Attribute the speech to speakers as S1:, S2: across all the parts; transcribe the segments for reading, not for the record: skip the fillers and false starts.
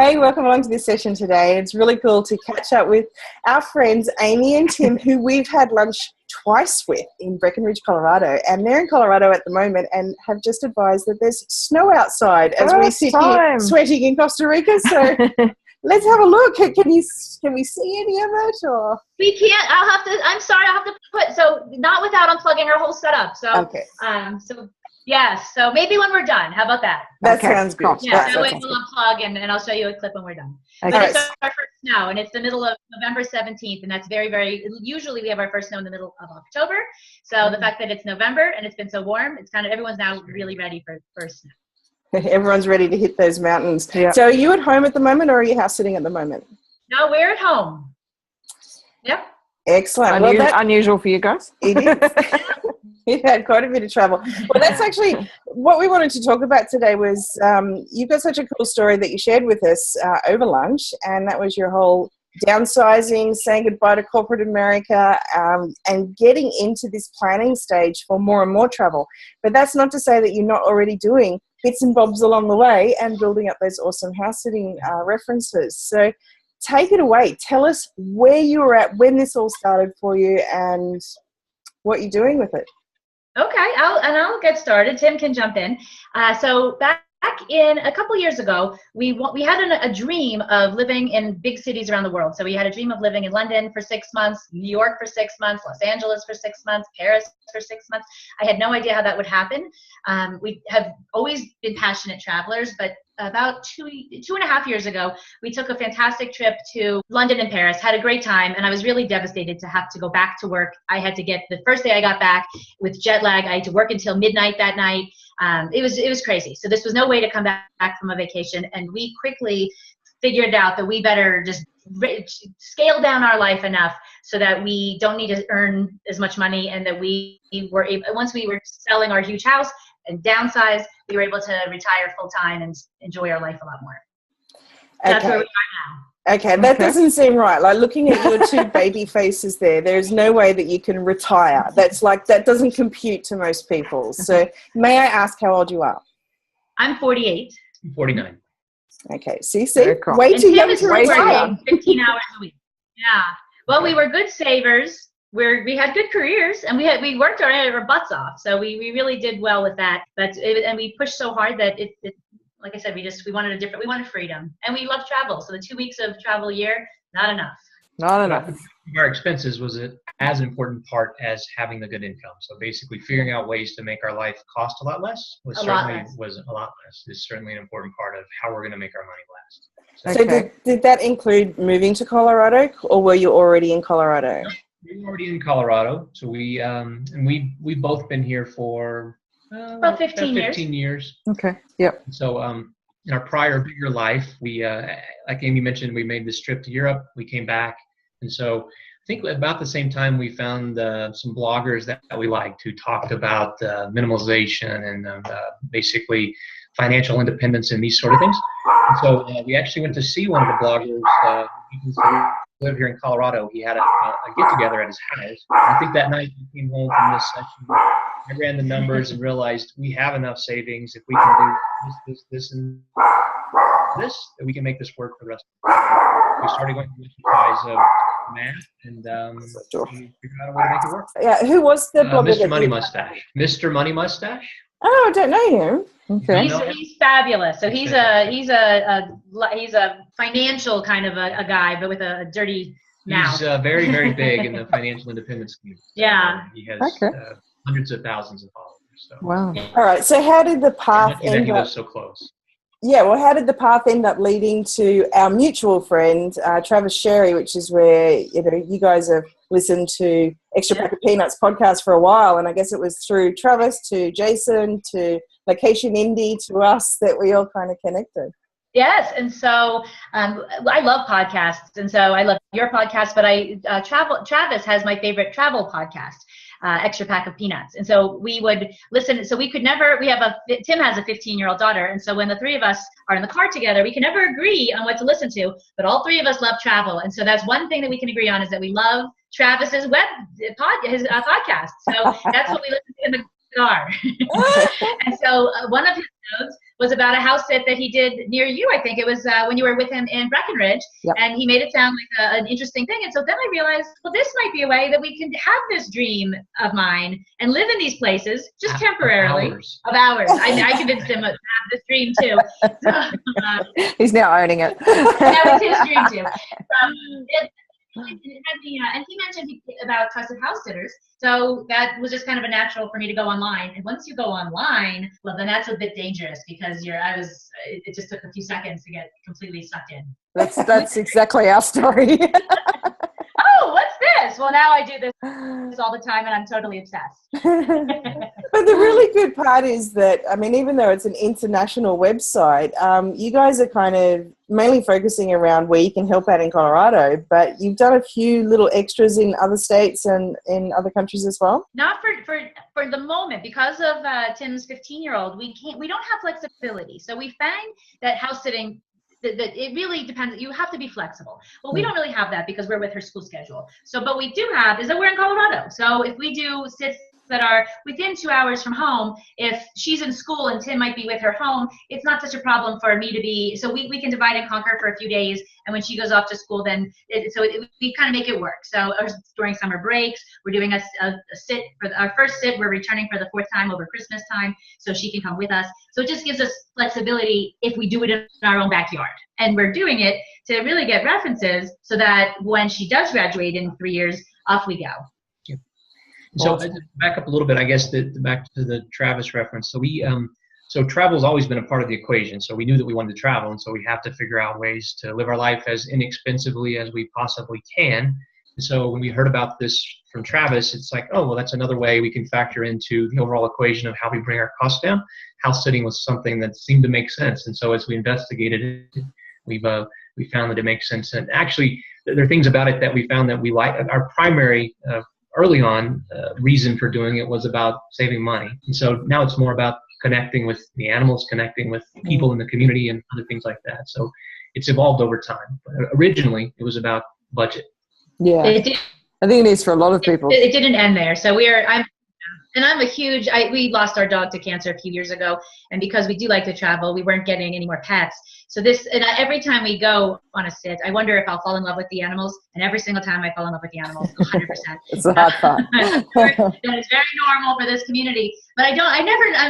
S1: Hey, welcome along to this session today. It's really cool to catch up with our friends Amy and Tim, who we've had lunch twice with in Breckenridge, Colorado. And they're in Colorado at the moment and have just advised that there's snow outside as we sit here sweating in Costa Rica. So let's have a look. Can we see any of it? Or?
S2: We can't. I'm sorry. I'll have to put, so not without unplugging our whole setup. So,
S1: okay.
S2: Yes. So maybe when we're done. How about that?
S1: That sounds good.
S2: Yeah, that way we'll unplug and I'll show you a clip when we're done. Okay. But it's our first snow, and it's the middle of November 17th, and that's usually we have our first snow in the middle of October. So the fact that it's November and it's been so warm, it's kind of, everyone's now really ready for snow.
S1: Everyone's ready to hit those mountains.
S3: Yeah.
S1: So are you at home at the moment, or are you house sitting at the moment?
S2: No, we're at home. Yep.
S1: Excellent.
S3: Unusual for you guys.
S1: It is. You've had quite a bit of travel. Well, that's actually what we wanted to talk about today was you've got such a cool story that you shared with us over lunch, and that was your whole downsizing, saying goodbye to corporate America, and getting into this planning stage for more and more travel. But that's not to say that you're not already doing bits and bobs along the way and building up those awesome house sitting references. So take it away. Tell us where you were at when this all started for you and what you're doing with it.
S2: Okay, I'll get started. Tim can jump in. So back in a couple years ago, we had a dream of living in big cities around the world. So we had a dream of living in London for 6 months, New York for 6 months, Los Angeles for 6 months, Paris for 6 months. I had no idea how that would happen. We have always been passionate travelers, but about two and a half years ago, we took a fantastic trip to London and Paris, had a great time, and I was really devastated to have to go back to work. I had to get, the first day I got back with jet lag, I had to work until midnight that night. It was crazy. So this was no way to come back from a vacation, and we quickly figured out that we better just scale down our life enough so that we don't need to earn as much money, and that we were able, once we were selling our huge house and downsize, we were able to retire full time and enjoy our life a lot more.
S1: Okay.
S2: That's where we are now.
S1: Okay, that doesn't seem right. Like looking at your two baby faces there's no way that you can retire. That doesn't compute to most people. So may I ask how old you are?
S2: I'm 48.
S4: I'm 49.
S1: Okay, see,
S3: Cool.
S1: way too young to retire.
S2: 15 hours a week. Yeah. Well, we were good savers. We had good careers, and we worked our butts off. So we really did well with that. And we pushed so hard that it like I said, we wanted freedom, and we love travel. So the 2 weeks of travel a year, not enough.
S3: Not enough.
S4: Our expenses was as important part as having the good income. So basically figuring out ways to make our life cost a lot less was a lot less. Is certainly an important part of how we're going to make our money last.
S1: So did that include moving to Colorado, or were you already in Colorado?
S4: We were already in Colorado. So we've both been here for
S2: about 15
S4: years.
S3: Okay. Yep.
S4: So in our prior bigger life, we like Amy mentioned, we made this trip to Europe. We came back, and so I think about the same time we found some bloggers that we liked who talked about minimalization and basically financial independence and these sort of things. And so we actually went to see one of the bloggers who lived here in Colorado. He had a get-together at his house. I think that night he came home from this session. I ran the numbers and realized we have enough savings if we can do this, and this, that we can make this work for the rest of the life. We started going through the exercise of math, and we figured out a way to make it work.
S1: Yeah, who was the blogger?
S4: Mr. Money Mustache. Mr. Money Mustache?
S1: Oh, I don't know him. Okay.
S2: He's fabulous. So he's a financial kind of a guy, but with a dirty mouth.
S4: He's very, very big in the financial independence community.
S2: Yeah.
S4: He has hundreds of thousands of followers. So.
S3: Wow.
S1: All right. So how did the path end up?
S4: He was so close.
S1: Yeah. Well, how did the path end up leading to our mutual friend, 𝗖𝗲𝗄𝗃, which is where you guys have listened to Extra Pack of Peanuts podcast for a while, and I guess it was through Travis to Jason to Location Indie to us that we all kind of connected.
S2: Yes, and so I love podcasts, and so I love your podcast, but Travis has my favorite travel podcast, Extra Pack of Peanuts, and so we would listen. So we could never. Tim has a 15-year-old daughter, and so when the three of us are in the car together, we can never agree on what to listen to. But all three of us love travel, and so that's one thing that we can agree on is that we love Travis's podcast. So that's what we listen to in the car. And so one of his notes was about a house sit that he did near you. I think it was when you were with him in Breckenridge,
S3: Yep.
S2: and he made it sound like an interesting thing. And so then I realized, well, this might be a way that we can have this dream of mine and live in these places just temporarily. Of hours. I convinced him to have this dream too.
S3: He's now owning it.
S2: That was his dream too. And he mentioned about trusted house sitters, so that was just kind of a natural for me to go online. And once you go online, well, then that's a bit dangerous because it just took a few seconds to get completely sucked in.
S3: That's exactly our story.
S2: Oh, what's this? Well, now I do this all the time, and I'm totally obsessed.
S1: But the really good part is that, I mean, even though it's an international website, you guys are kind of mainly focusing around where you can help out in Colorado, but you've done a few little extras in other states and in other countries as well?
S2: Not for the moment, because of Tim's 15-year-old, we don't have flexibility. So we find that house sitting, that it really depends. You have to be flexible. Well, we don't really have that because we're with her school schedule. So, but we do have is that we're in Colorado. So if we do sits that are within 2 hours from home, if she's in school and Tim might be with her home, it's not such a problem for me to be, so we can divide and conquer for a few days, and when she goes off to school, then we kind of make it work. So during summer breaks, we're doing a sit, for our first sit, we're returning for the 4th time over Christmas time, so she can come with us. So it just gives us flexibility if we do it in our own backyard. And we're doing it to really get references so that when she does graduate in 3 years, off we go.
S4: So back up a little bit, I guess, back to the Travis reference. So so travel's always been a part of the equation. So we knew that we wanted to travel, and so we have to figure out ways to live our life as inexpensively as we possibly can. And so when we heard about this from Travis, it's like, oh, well, that's another way we can factor into the overall equation of how we bring our costs down. House sitting was something that seemed to make sense. And so as we investigated it, we found that it makes sense. And actually, there are things about it that we found that we like. Our primary early on reason for doing it was about saving money. And so now it's more about connecting with the animals, connecting with people in the community and other things like that. So it's evolved over time. But originally, it was about budget.
S3: Yeah, I think it is for a lot of people.
S2: It didn't end there. So I'm a huge, we lost our dog to cancer a few years ago. And because we do like to travel, we weren't getting any more pets. So every time we go on a sit, I wonder if I'll fall in love with the animals. And every single time I fall in love with the animals, 100%.
S3: It's a hard part.
S2: That is very normal for this community. But I'm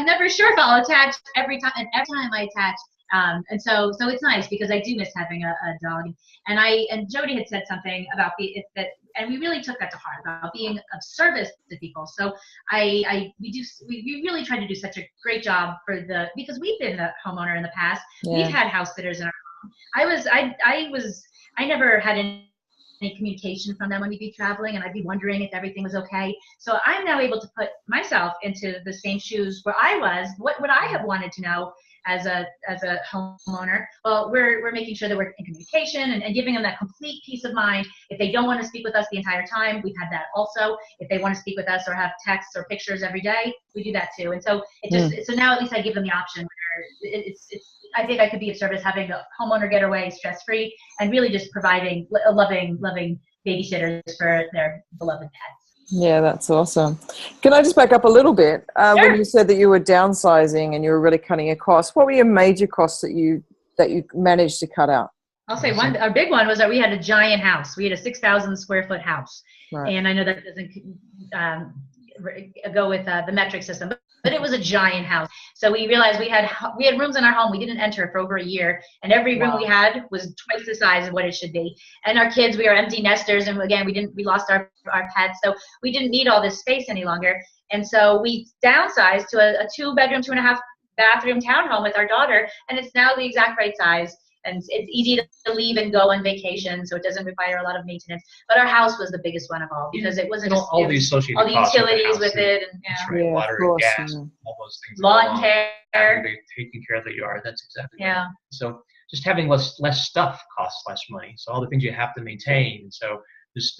S2: never sure if I'll attach every time. And every time I attach, and so it's nice because I do miss having a dog. And Jody had said something about and we really took that to heart about being of service to people. So we really try to do such a great job because we've been a homeowner in the past.
S3: Yeah.
S2: We've had house sitters in our home. I never had any communication from them when we'd be traveling, and I'd be wondering if everything was okay. So I'm now able to put myself into the same shoes where I was. What would I have wanted to know as a homeowner? Well, we're making sure that we're in communication and giving them that complete peace of mind. If they don't want to speak with us the entire time, we've had that also. If they want to speak with us or have texts or pictures every day, we do that too. And so so now at least I give them the option where I think I could be of service having a homeowner get away stress-free and really just providing loving babysitters for their beloved pets.
S3: Yeah, that's awesome. Can I just back up a little bit?
S2: Sure.
S3: When you said that you were downsizing and you were really cutting your costs, what were your major costs that you managed to cut out?
S2: I'll say our big one was that we had a giant house. We had a 6,000 square foot house. Right. And I know that doesn't go with the metric system, but it was a giant house. So we realized we had rooms in our home we didn't enter for over a year, and every room we had was twice the size of what it should be. And our kids, we are empty nesters, and again, we lost our pets, so we didn't need all this space any longer. And so we downsized to a 2-bedroom, 2.5-bathroom townhome with our daughter, and it's now the exact right size. And it's easy to leave and go on vacation, so it doesn't require a lot of maintenance. But our house was the biggest one of all because it wasn't just
S4: all the associated
S2: all the utilities with it, and
S4: water and gas, all those things.
S2: Lawn care,
S4: taking care of the yard. That's exactly
S2: right.
S4: So just having less stuff costs less money. So all the things you have to maintain. So just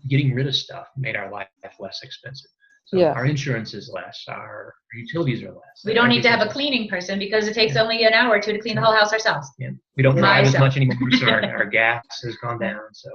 S4: getting rid of stuff made our life less expensive. So our insurance is less, our utilities are less.
S2: We don't need to have a cleaning person because it takes only an hour or two to clean the whole house ourselves.
S4: Yeah. We don't drive as much anymore, so our gas has gone down. So,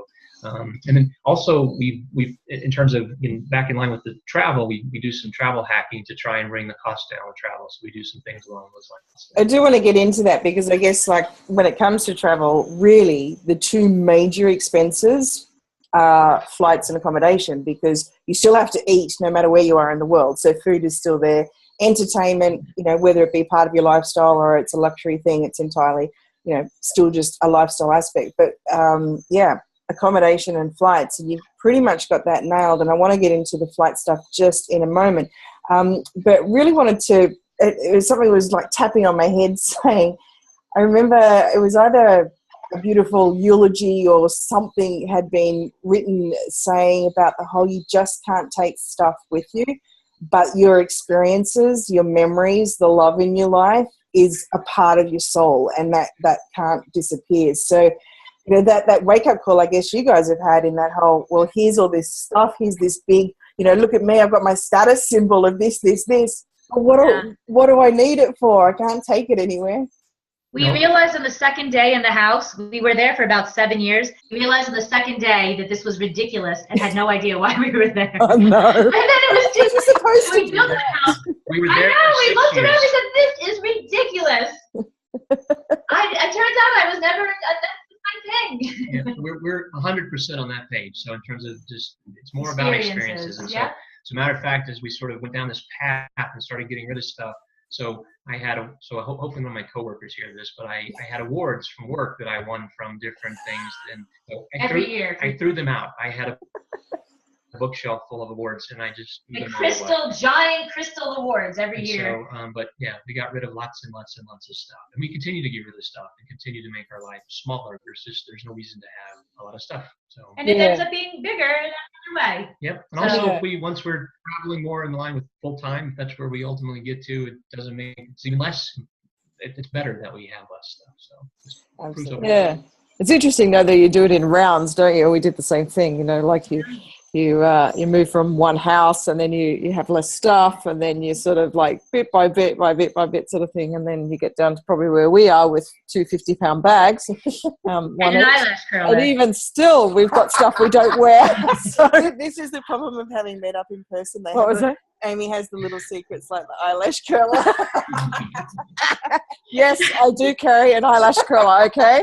S4: and then also we've in terms of back in line with the travel, we do some travel hacking to try and bring the cost down with travel. So we do some things along those lines.
S1: I do want to get into that because I guess like when it comes to travel, really the two major expenses are flights and accommodation, because you still have to eat no matter where you are in the world. So food is still there. Entertainment, whether it be part of your lifestyle or it's a luxury thing, it's entirely, still just a lifestyle aspect. But accommodation and flights, and you've pretty much got that nailed. And I want to get into the flight stuff just in a moment. But really wanted to, it was something that was like tapping on my head saying, I remember it was either a beautiful eulogy or something had been written saying about the whole, you just can't take stuff with you, but your experiences, your memories, the love in your life is a part of your soul, and that can't disappear. So, that wake-up call, I guess you guys have had in that whole, well, here's all this stuff, here's this big, look at me, I've got my status symbol of this. But what do I need it for? I can't take it anywhere.
S2: We realized on the second day in the house, we were there for about 7 years. We realized on the second day that this was ridiculous and had no idea why we were there.
S1: Oh, no.
S2: And then it was just
S1: supposed to
S2: we built the house.
S4: We were there.
S2: We looked around and we said, this is ridiculous. It turns out I was never, that's my thing.
S4: Yeah, we're 100% on that page. So in terms of just, it's more about experiences. And so, as a matter of fact, as we sort of went down this path and started getting rid of stuff, so I had, hopefully one of my coworkers hear this, but I had awards from work that I won from different things. And so
S2: every year.
S4: I threw them out. I had a bookshelf full of awards, and I just
S2: giant crystal awards every year.
S4: So, but yeah, we got rid of lots and lots and lots of stuff, and we continue to get rid of stuff and continue to make our life smaller. There's no reason to have a lot of stuff. So
S2: and it ends up being bigger in another way.
S4: Yep. And also, once we're traveling more in line with full time, if that's where we ultimately get to, it doesn't make it's even less. It's better that we have less stuff. So
S3: yeah, it's interesting though that you do it in rounds, don't you? We did the same thing. Like you move from one house, and then you have less stuff, and then you sort of like bit by bit sort of thing, and then you get down to probably where we are with 2 50-pound bags.
S2: And an eyelash curler.
S3: And even still, we've got stuff we don't wear. So
S1: this is the problem of having met up in person.
S3: What was that?
S1: Amy has the little secrets like the eyelash curler.
S3: Yes, I do carry an eyelash curler, okay?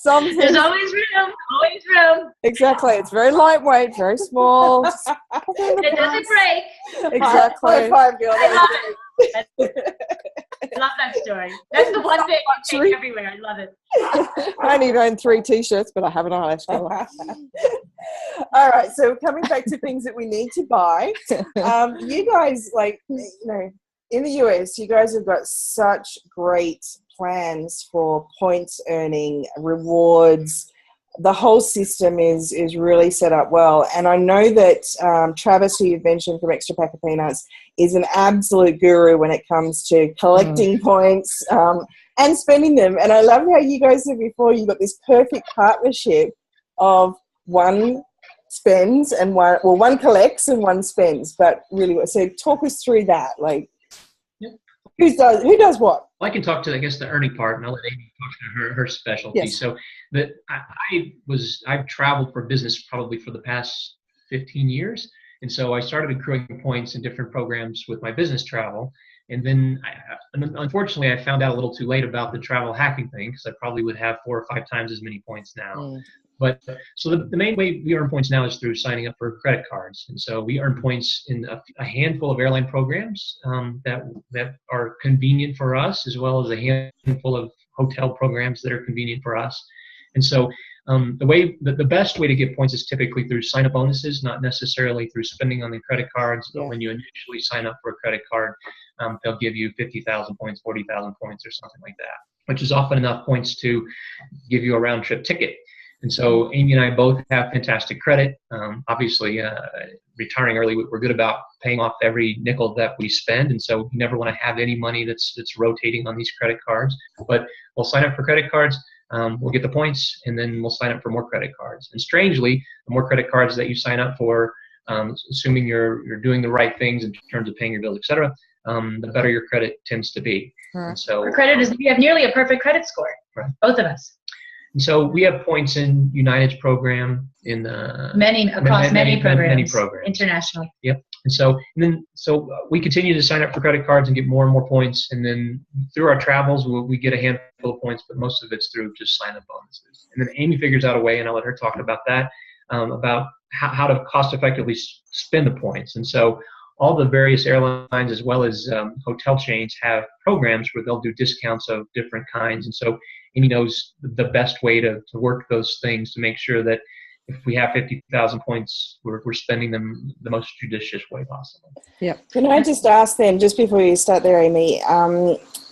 S2: There's always room.
S3: Exactly. It's very lightweight, very small.
S2: It doesn't break.
S3: Exactly.
S1: High five, girl.
S2: I love that story. That's the one thing I take everywhere. I love it.
S3: I only own 3 T-shirts, but I have an eyelash curler.
S1: All right, so coming back to things that we need to buy, you guys, in the US, you guys have got such great plans for points earning, rewards. The whole system is really set up well. And I know that Travis, who you've mentioned from Extra Pack of Peanuts, is an absolute guru when it comes to collecting points and spending them. And I love how you guys said before, you've got this perfect partnership of one spends and one collects and one spends. But really, so talk us through that. Who does what?
S4: Well, I can talk to, I guess, the earning part, and I'll let Amy talk to her specialty.
S1: Yes.
S4: So I've traveled for business probably for the past 15 years. And so I started accruing points in different programs with my business travel. And then, unfortunately, I found out a little too late about the travel hacking thing, because I probably would have 4 or 5 times as many points now. But so the main way we earn points now is through signing up for credit cards. And so we earn points in a handful of airline programs that are convenient for us, as well as a handful of hotel programs that are convenient for us. And so the best way to get points is typically through sign-up bonuses, not necessarily through spending on the credit cards. But when you initially sign up for a credit card, they'll give you 50,000 points, 40,000 points, or something like that, which is often enough points to give you a round-trip ticket. And so Amy and I both have fantastic credit. Obviously, retiring early, we're good about paying off every nickel that we spend. And so you never want to have any money that's rotating on these credit cards. But we'll sign up for credit cards. We'll get the points, and then we'll sign up for more credit cards. And strangely, the more credit cards that you sign up for, assuming you're doing the right things in terms of paying your bills, etc., the better your credit tends to be. And so
S2: our credit is, we have nearly a perfect credit score, right? Both of us.
S4: And so we have points in United's program, in
S2: many programs, international.
S4: Yep. And so we continue to sign up for credit cards and get more and more points. And then through our travels, we get a handful of points, but most of it's through just sign-up bonuses. And then Amy figures out a way, and I'll let her talk about that, about how to cost-effectively spend the points. And so all the various airlines as well as hotel chains have programs where they'll do discounts of different kinds. And so Amy knows the best way to work those things to make sure that if we have 50,000 points, we're spending them the most judicious way possible.
S1: Yeah. Can I just ask then, just before you start there, Amy,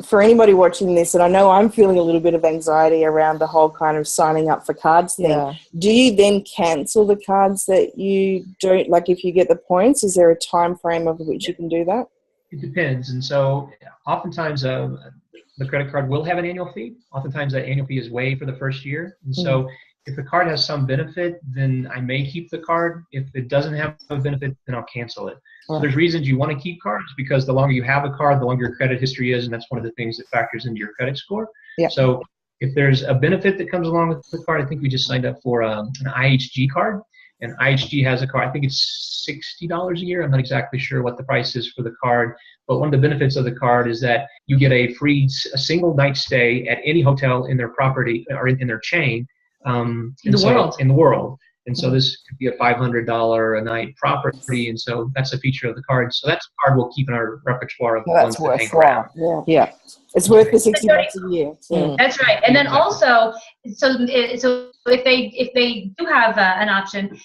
S1: for anybody watching this, and I know I'm feeling a little bit of anxiety around the whole kind of signing up for cards thing. Yeah. Do you then cancel the cards that you don't, like if you get the points, is there a time frame over which you can do that?
S4: It depends. And so oftentimes the credit card will have an annual fee. Oftentimes that annual fee is waived for the first year. And so if the card has some benefit, then I may keep the card. If it doesn't have a benefit, then I'll cancel it. So there's reasons you want to keep cards, because the longer you have a card, the longer your credit history is, and that's one of the things that factors into your credit score. Yeah. So if there's a benefit that comes along with the card, I think we just signed up for an IHG card, and IHG has a card. I think it's $60 a year. I'm not exactly sure what the price is for the card, but one of the benefits of the card is that you get a single night stay at any hotel in their property or in their chain. In the world. And so this could be a $500 a night property, and so that's a feature of the card. So that's a card we'll keep in our repertoire of ones that hang around.
S1: Yeah. It's worth the $60 a year. So.
S2: That's right. And then also, so if they do have an option,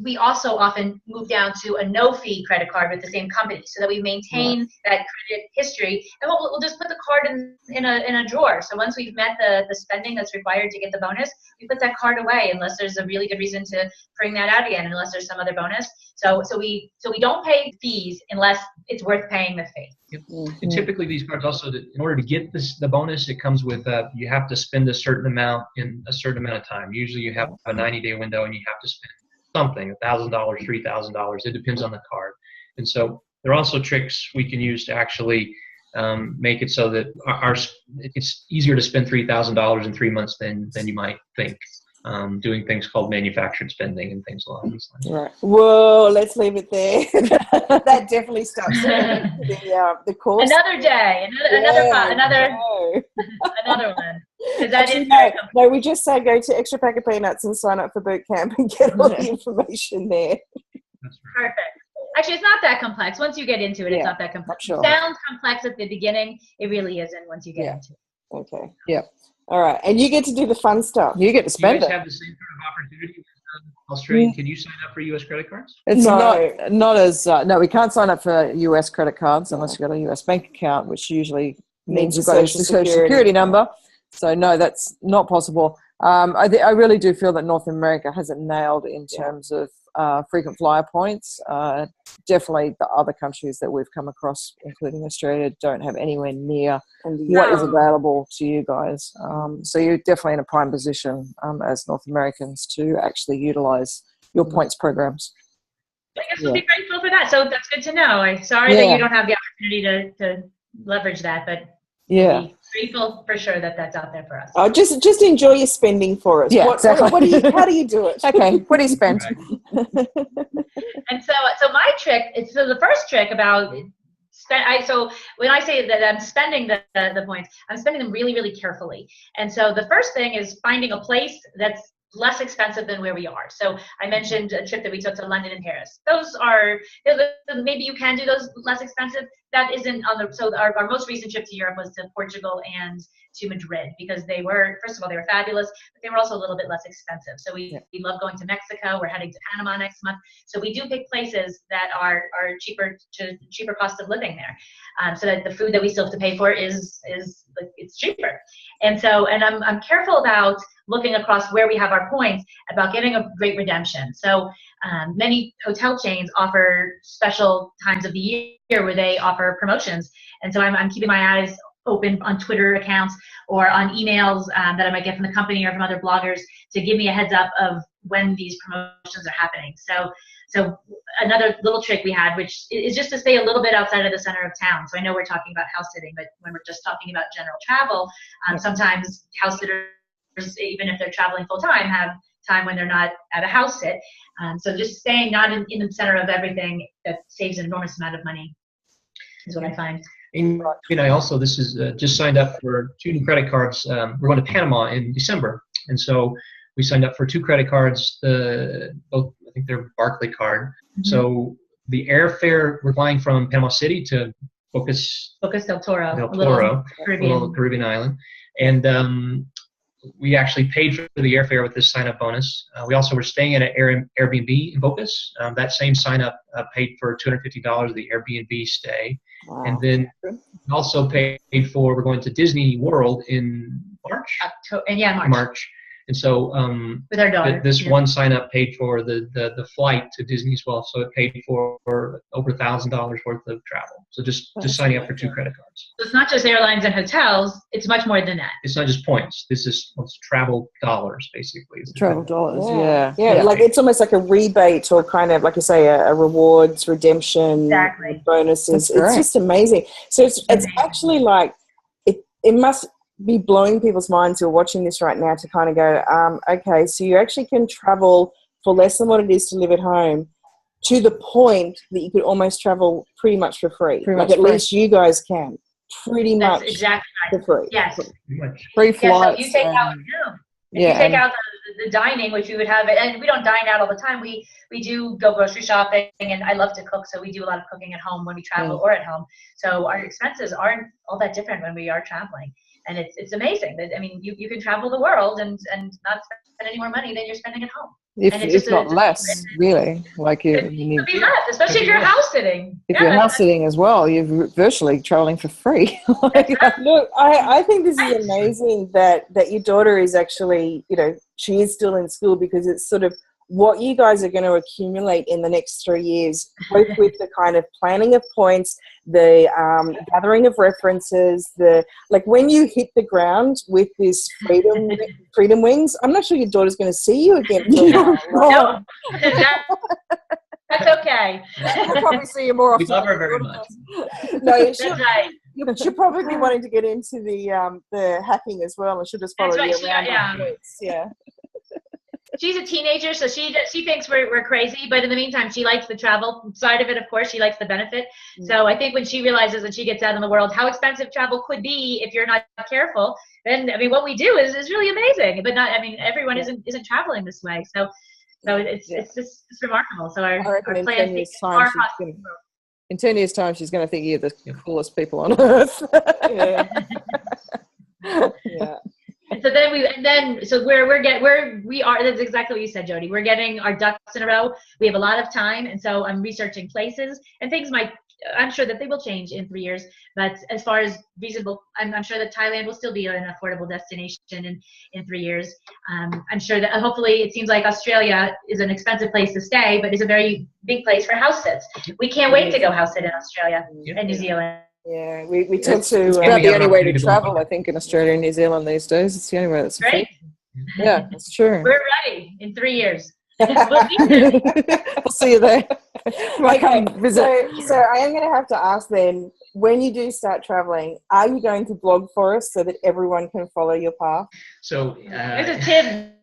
S2: we also often move down to a no-fee credit card with the same company, so that we maintain that credit history, and we'll just put the card in a drawer. So once we've met the spending that's required to get the bonus, we put that card away unless there's a really good reason to bring that out again, unless there's some other bonus. So we don't pay fees unless it's worth paying the fee.
S4: Yep. And typically these cards also, in order to get the bonus, it comes with you have to spend a certain amount in a certain amount of time. Usually you have a 90-day window, and you have to spend something, $1,000, $3,000. It depends on the card. And so there are also tricks we can use to actually make it so that it's easier to spend $3,000 in 3 months than you might think. Doing things called manufactured spending and things along these lines.
S1: Right. Whoa, let's leave it there. That definitely stops the course.
S2: Another day, another one.
S1: No, we just say go to Extra Pack of Peanuts and sign up for boot camp and get all the information there.
S4: That's right.
S2: Perfect. Actually, it's not that complex. Once you get into it, it's not that complex. Sure. It sounds complex at the beginning. It really isn't once you get into it.
S1: Okay. Yeah. All right. And you get to do the fun stuff. You get to spend it.
S4: You guys have the same sort of opportunity with Australia. Can you sign up for U.S. credit cards?
S3: It's not as no, we can't sign up for U.S. credit cards unless you've got a U.S. bank account, which usually means you've got a social security number. So no, that's not possible. I really do feel that North America has it nailed in terms of frequent flyer points. Definitely the other countries that we've come across, including Australia, don't have anywhere near what is available to you guys. So you're definitely in a prime position as North Americans to actually utilize your points programs.
S2: I guess we'll be grateful for that. So that's good to know. I'm sorry that you don't have the opportunity to leverage that, but we'll be grateful for sure that that's out there for us.
S1: Oh, just enjoy your spending for us.
S3: Yeah, exactly.
S1: How do you do it?
S3: Okay, what do you spend?
S2: And so my trick, the first trick about so when I say that I'm spending the points, I'm spending them really, really carefully. And so the first thing is finding a place that's less expensive than where we are. So I mentioned a trip that we took to London and Paris. Those are, maybe you can do those less expensive. That isn't on the, so our most recent trip to Europe was to Portugal and to Madrid, because they were, first of all, they were fabulous, but they were also a little bit less expensive. So we love going to Mexico. We're heading to Panama next month. So we do pick places that are cheaper cost of living there. So that the food that we still have to pay for is it's cheaper. And so, and I'm careful about looking across where we have our points about getting a great redemption. So many hotel chains offer special times of the year where they offer promotions. And so I'm keeping my eyes open on Twitter accounts or on emails that I might get from the company or from other bloggers to give me a heads up of when these promotions are happening. So another little trick we had, which is just to stay a little bit outside of the center of town. So I know we're talking about house sitting, but when we're just talking about general travel, sometimes house sitters, even if they're traveling full time, have time when they're not at a house sit. So just staying not in the center of everything, that saves an enormous amount of money, is what I find.
S4: And I also, this is just signed up for 2 new credit cards. We're going to Panama in December, and so we signed up for 2 credit cards. Both, I think they're Barclay card. Mm-hmm. So the airfare, we're flying from Panama City to Bocas del Toro, a little Caribbean island, and we actually paid for the airfare with this sign-up bonus. We also were staying at an Airbnb in Bocas. That same sign-up paid for $250 of the Airbnb stay. Wow. And then also paid for, we're going to Disney World in March? March. And so
S2: with our daughter,
S4: this one sign-up paid for the flight to Disney as well. So it paid for over $1,000 worth of travel. So just signing up for 2 credit cards.
S2: So it's not just airlines and hotels. It's much more than that.
S4: It's not just points. This is travel dollars, basically.
S3: Travel dollars,
S1: yeah. Like it's almost like a rebate or kind of, like you say, a rewards, redemption, bonuses. It's just amazing. So it's actually like, it must be blowing people's minds who are watching this right now to kind of go, okay, so you actually can travel for less than what it is to live at home, to the point that you could almost travel pretty much for free. At least you guys can. That's
S2: exactly right.
S1: For free.
S2: Yes.
S3: Free flights.
S2: So you take out, you take out the dining, which we would have, and we don't dine out all the time. We do go grocery shopping, and I love to cook, so we do a lot of cooking at home when we travel or at home. So our expenses aren't all that different when we are traveling. And it's amazing that, I mean, you can travel the world and not spend any more money than you're spending at home.
S3: If not less, really. Like you need,
S2: be less, especially if you're house sitting.
S3: If you're house sitting as well, you're virtually traveling for free.
S1: Look, I think this is amazing that your daughter is actually, she is still in school, because it's sort of what you guys are going to accumulate in the next 3 years, both with the kind of planning of points, the gathering of references, like when you hit the ground with this freedom wings, I'm not sure your daughter's going to see you again.
S2: No. That's okay.
S3: We'll probably see you more often.
S4: We love her very much.
S1: No, she'll probably be wanting to get into the hacking as well, and she'll just follow you around. Yeah.
S2: She's a teenager, so she thinks we're crazy, but in the meantime, she likes the travel side of it, of course. She likes the benefit. So I think when she realizes when she gets out in the world how expensive travel could be if you're not careful, then, I mean, what we do is really amazing. But not, I mean, everyone isn't traveling this way. So it's remarkable. So our plan is far across the world.
S3: In 10 years' time, she's going to think you're the coolest people on earth.
S1: Yeah.
S2: So we are. That's exactly what you said, Jody. We're getting our ducks in a row. We have a lot of time, and so I'm researching places, and things I'm sure that they will change in 3 years. But as far as reasonable, I'm sure that Thailand will still be an affordable destination in 3 years. I'm sure that hopefully, it seems like Australia is an expensive place to stay, but is a very big place for house sits. We can't wait to go house sit in Australia and New Zealand.
S1: Yeah, we tend to.
S3: It's about the only way to travel, I think, in Australia and New Zealand these days. It's the only way that's
S2: right.
S3: Yeah, that's true.
S2: We're ready in 3 years.
S3: We'll see you there.
S1: Come visit. So I am going to have to ask then, when you do start traveling, are you going to blog for us so that everyone can follow your path?
S4: So
S2: there's a tip.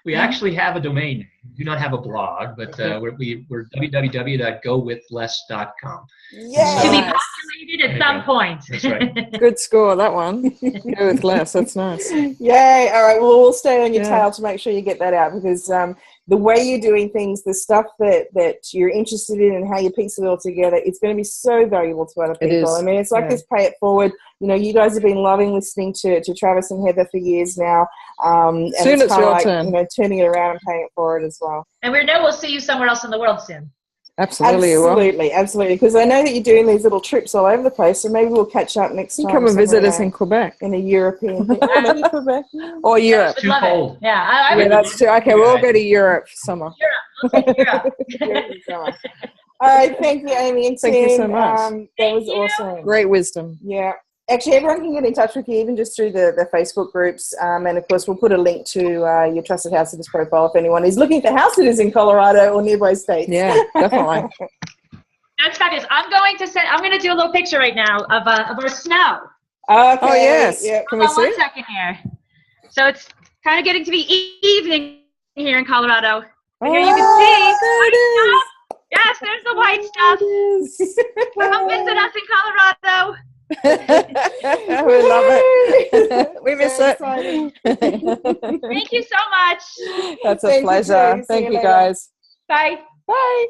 S4: We actually have a domain. We do not have a blog, but we're www.gowithless.com.
S1: Yeah.
S2: To be populated at some point.
S4: That's right.
S3: Good score, that one. Go with less. That's nice.
S1: Yay. All right. Well, we'll stay on your tail to make sure you get that out, because the way you're doing things, the stuff that you're interested in and how you piece it all together, it's going to be so valuable to other people. I mean, it's like this pay it forward. You guys have been loving listening to Travis and Heather for years now. And
S3: soon it's your turn.
S1: Turning it around and paying it forward as well.
S2: And we know we'll see you somewhere else in the world soon.
S1: Absolutely. Because I know that you're doing these little trips all over the place, so maybe we'll catch up next time.
S3: Come and visit us in Quebec.
S1: In a European thing. Maybe Quebec.
S3: Or Europe.
S4: Too cold.
S2: Yeah,
S3: that's true. Okay, we'll all go to Europe summer.
S2: Europe.
S1: All right, thank you, Amy and Tim.
S3: Thank you so much.
S1: That was awesome.
S3: Great wisdom.
S1: Yeah. Actually, everyone can get in touch with you, even just through the Facebook groups. And of course, we'll put a link to your Trusted House Sitters profile if anyone is looking for house sitters in Colorado or nearby states.
S3: Yeah, definitely.
S2: That's fabulous. I'm going to do a little picture right now of our snow.
S1: Okay.
S3: Oh, yes.
S1: Yep.
S3: Can we see?
S2: 1 second here. So it's kind of getting to be evening here in Colorado. But here you can see white stuff. Yes, there's the white stuff. Come visit us in Colorado.
S3: We love it. We miss it.
S2: Thank you so much.
S3: That's a
S1: Thank you,
S3: pleasure.
S1: Julie. See
S3: Thank
S1: you
S3: you,
S1: later.
S3: guys.
S2: Bye.
S3: Bye.